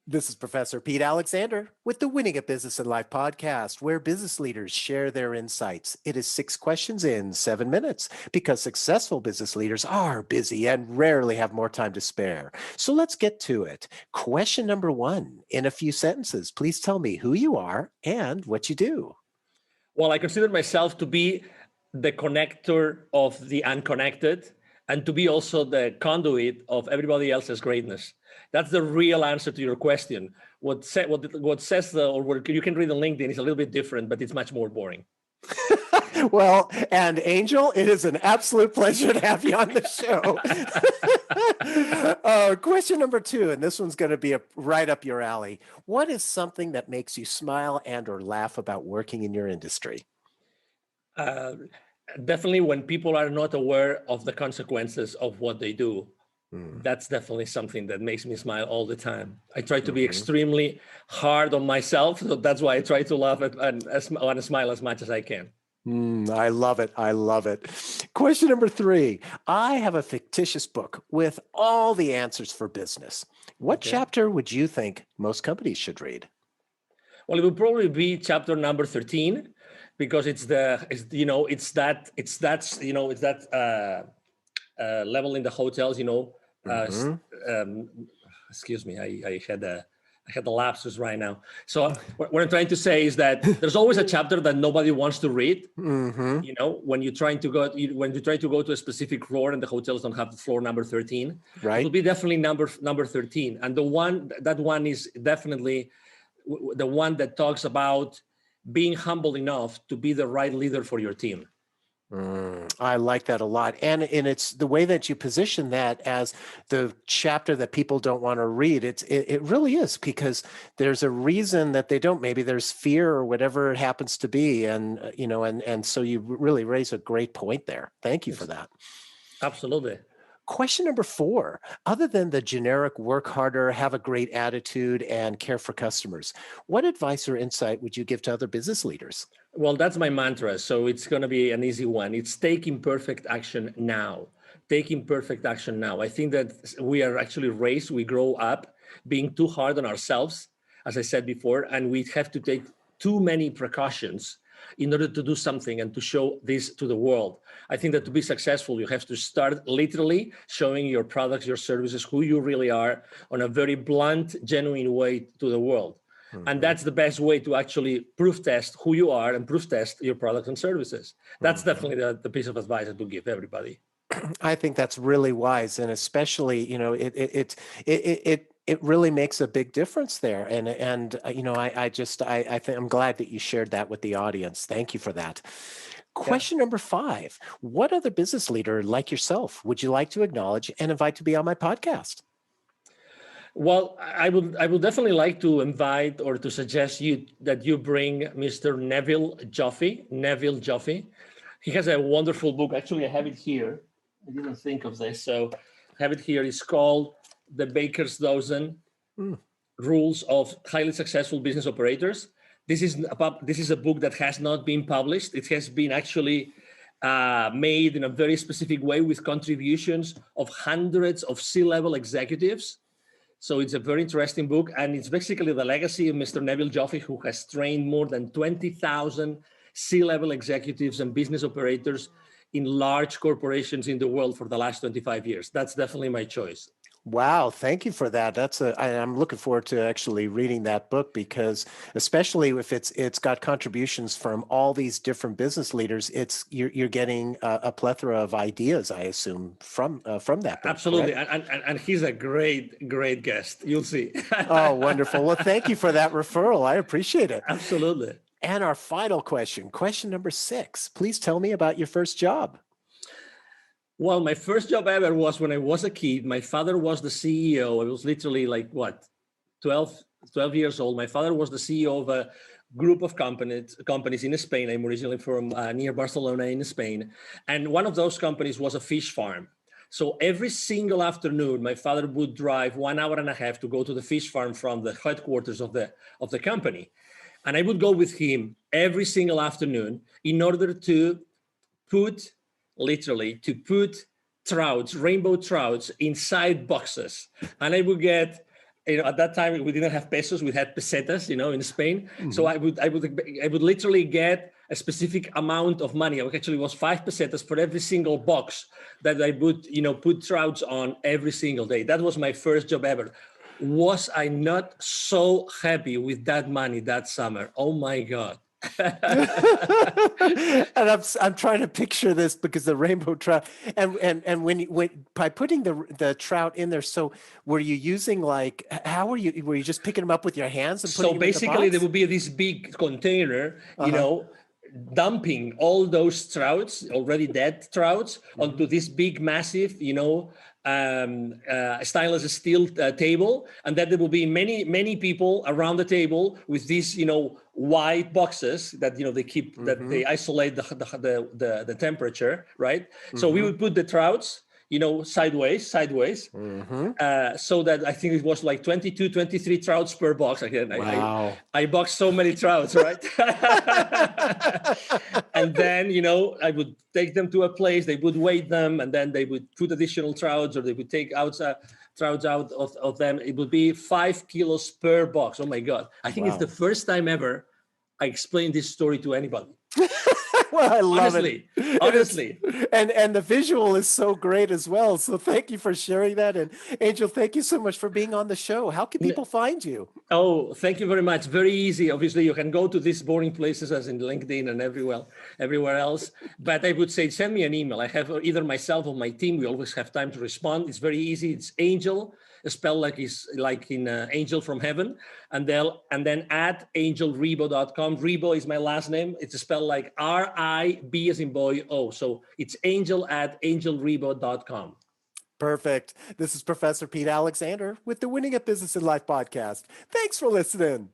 This is Professor Pete Alexander with the Winning at Business and Life podcast, where business leaders share their insights. It is 6 questions in 7 minutes because successful business leaders are busy and rarely have more time to spare. So let's get to it. Question number 1, in a few sentences, please tell me who you are and what you do. Well, I consider myself to be the connector of the unconnected and to be also the conduit of everybody else's greatness. That's the real answer to your question. What says or what you can read on LinkedIn is a little bit different, but it's much more boring. Well, and Angel, it is an absolute pleasure to have you on the show. Question number 2, and this one's going to be right up your alley. What is something that makes you smile and or laugh about working in your industry? Definitely when people are not aware of the consequences of what they do. That's definitely something that makes me smile all the time. I try to be extremely hard on myself, so that's why I try to laugh and smile as much as I can. I love it. I love it. Question number 3. I have a fictitious book with all the answers for business. What chapter would you think most companies should read? Well, it would probably be chapter number 13, because it's that level in the hotels, excuse me, I had the lapsus right now. So what I'm trying to say is that there's always a chapter that nobody wants to read. When you're trying to go to a specific floor and the hotels don't have the floor number 13, right? It'll be definitely number 13. And that one is definitely the one that talks about being humble enough to be the right leader for your team. I like that a lot. And it's the way that you position that as the chapter that people don't want to read. It really is, because there's a reason that they don't. Maybe there's fear or whatever it happens to be. And, and so you really raise a great point there. Thank you for that. Absolutely. Question number 4, other than the generic work harder, have a great attitude, and care for customers, what advice or insight would you give to other business leaders? Well, that's my mantra. So it's going to be an easy one. It's take imperfect action now. Take imperfect action now. I think that we are actually raised, we grow up being too hard on ourselves, as I said before, and we have to take too many precautions in order to do something and to show this to the world. I think that to be successful, you have to start literally showing your products, your services, who you really are on a very blunt, genuine way to the world. And that's the best way to actually proof test who you are and proof test your products and services. That's definitely the piece of advice that to give everybody. I think that's really wise, and especially, it really makes a big difference there. And I think I'm glad that you shared that with the audience. Thank you for that. Question number 5, what other business leader like yourself would you like to acknowledge and invite to be on my podcast? Well, I would definitely like to invite or to suggest that you bring Mr. 𝐁𝐵𝐿 Joffe. He has a wonderful book. Actually, I have it here. I didn't think of this, so I have it here. It's called The Baker's Dozen: Rules of Highly Successful Business Operators. This is a book that has not been published. It has been actually made in a very specific way with contributions of hundreds of C-level executives. So it's a very interesting book, and it's basically the legacy of Mr. 𝐁𝐵𝐿 Joffe, who has trained more than 20,000 C-level executives and business operators in large corporations in the world for the last 25 years. That's definitely my choice. Wow, thank you for that. I'm looking forward to actually reading that book, because especially if it's got contributions from all these different business leaders, you're getting a plethora of ideas, I assume, from that book. Absolutely, and he's a great guest. You'll see. Oh, wonderful. Well, thank you for that referral. I appreciate it. Absolutely. And our final question number 6. Please tell me about your first job. Well, my first job ever was when I was a kid. My father was the CEO. I was literally 12 years old. My father was the CEO of a group of companies in Spain. I'm originally from near Barcelona in Spain. And one of those companies was a fish farm. So every single afternoon, my father would drive 1 hour and a half to go to the fish farm from the headquarters of the company. And I would go with him every single afternoon in order to put trouts, rainbow trouts, inside boxes. And I would get at that time we didn't have pesos, we had pesetas, in Spain. So Mm-hmm. I would literally get a specific amount of money. Actually, it was 5 pesetas for every single box that I would, put trouts on every single day. That was my first job ever. Was I not so happy with that money that summer? Oh my God. And I'm trying to picture this because the rainbow trout and when by putting the trout in there, so were you using were you just picking them up with your hands and putting So them in the basically, there box? would be this big container, Uh-huh. dumping all those trouts, already dead trouts, Mm-hmm. onto this big, massive, stainless steel table, and then there will be many, many people around the table with these, white boxes that they keep that Mm-hmm. they isolate the temperature, right? So we Mm-hmm. would put the trouts, sideways, Mm-hmm. so that I think it was like 22, 23 trouts per box. Again, Wow. I boxed so many trouts, right? And then, I would take them to a place, they would weigh them, and then they would put additional trouts, or they would take out trouts out of them. It would be 5 kilos per box. Oh my God. I think it's Wow. the first time ever I explained this story to anybody. Well, I love Honestly, it. honestly. And the visual is so great as well. So thank you for sharing that. And Angel, thank you so much for being on the show. How can people find you? Oh, thank you very much. Very easy. Obviously, you can go to these boring places as in LinkedIn and everywhere else. But I would say send me an email. I have either myself or my team. We always have time to respond. It's very easy. It's Angel, spelled like in Angel from Heaven, and then at angelrebo.com. Rebo is my last name. It's spelled like RIB as in boy O. So it's Angel at angelrebo.com. Perfect. This is Professor Pete Alexander with the Winning at Business and Life podcast. Thanks for listening.